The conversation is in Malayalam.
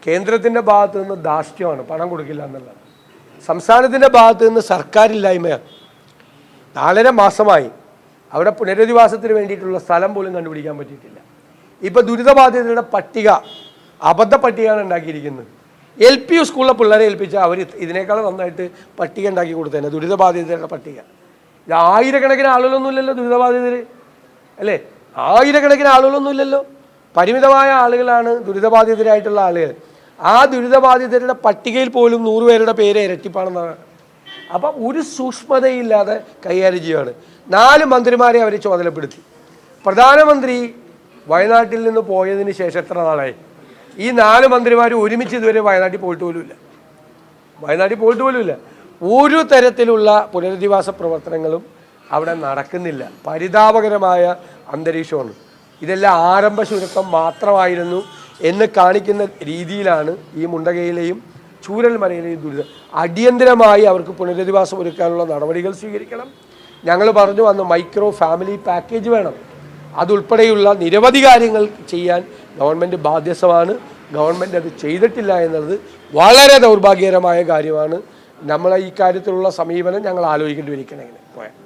കേന്ദ്രത്തിൻ്റെ ഭാഗത്ത് നിന്ന് ധാർഷ്ട്യമാണ്, പണം കൊടുക്കില്ല എന്നുള്ളത്. സംസ്ഥാനത്തിൻ്റെ ഭാഗത്ത് നിന്ന് സർക്കാരില്ലായ്മയാണ്. 4.5 മാസമായി അവിടെ പുനരധിവാസത്തിന് വേണ്ടിയിട്ടുള്ള സ്ഥലം പോലും കണ്ടുപിടിക്കാൻ പറ്റിയിട്ടില്ല. ഇപ്പോൾ ദുരിതബാധിതരുടെ പട്ടിക അബദ്ധ പട്ടികയാണ് ഉണ്ടാക്കിയിരിക്കുന്നത്. LP സ്കൂളിലെ പിള്ളേരെ ഏൽപ്പിച്ചാൽ അവർ ഇതിനേക്കാൾ നന്നായിട്ട് പട്ടിക ഉണ്ടാക്കി കൊടുത്തേനെ. ദുരിതബാധിതരുടെ പട്ടിക ഇത് ആയിരക്കണക്കിന് ആളുകളൊന്നുമില്ലല്ലോ ദുരിതബാധിതർ, അല്ലേ? ആയിരക്കണക്കിന് ആളുകളൊന്നുമില്ലല്ലോ, പരിമിതമായ ആളുകളാണ് ദുരിതബാധിതരായിട്ടുള്ള ആളുകൾ. ആ ദുരിതബാധിതരുടെ പട്ടികയിൽ പോലും 100 പേരുടെ പേര് ഇരട്ടിപ്പാണെന്നാണ്. അപ്പം ഒരു സൂക്ഷ്മതയില്ലാതെ കൈകാര്യം ചെയ്യുകയാണ്. 4 മന്ത്രിമാരെ അവർ ചുമതലപ്പെടുത്തി. പ്രധാനമന്ത്രി വയനാട്ടിൽ നിന്ന് പോയതിന് ശേഷം എത്ര നാളായി? ഈ 4 മന്ത്രിമാർ ഒരുമിച്ച് ഇതുവരെ വയനാട്ടിൽ പോയിട്ട് പോലുമില്ല. ഒരു തരത്തിലുള്ള പുനരധിവാസ പ്രവർത്തനങ്ങളും അവിടെ നടക്കുന്നില്ല. പരിതാപകരമായ അന്തരീക്ഷമാണ്. ഇതെല്ലാം ആരംഭ ശുരുക്കം മാത്രമായിരുന്നു എന്ന് കാണിക്കുന്ന രീതിയിലാണ് ഈ മുണ്ടകയിലെയും ചൂരൽമലയിലെയും ദുരിതം. അടിയന്തരമായി അവർക്ക് പുനരധിവാസം ഒരുക്കാനുള്ള നടപടികൾ സ്വീകരിക്കണം. ഞങ്ങൾ പറഞ്ഞു വന്ന് മൈക്രോ ഫാമിലി പാക്കേജ് വേണം. അതുൾപ്പെടെയുള്ള നിരവധി കാര്യങ്ങൾ ചെയ്യാൻ ഗവൺമെൻറ് ബാധ്യസ്ഥമാണ്. ഗവൺമെൻറ് അത് ചെയ്തിട്ടില്ല എന്നുള്ളത് വളരെ ദൗർഭാഗ്യകരമായ കാര്യമാണ്. നമ്മളെ ഈ കാര്യത്തിലുള്ള സമീപനം ഞങ്ങൾ ആലോചിക്കേണ്ടി വരികയാണ്. ഇങ്ങനെ പോയാൽ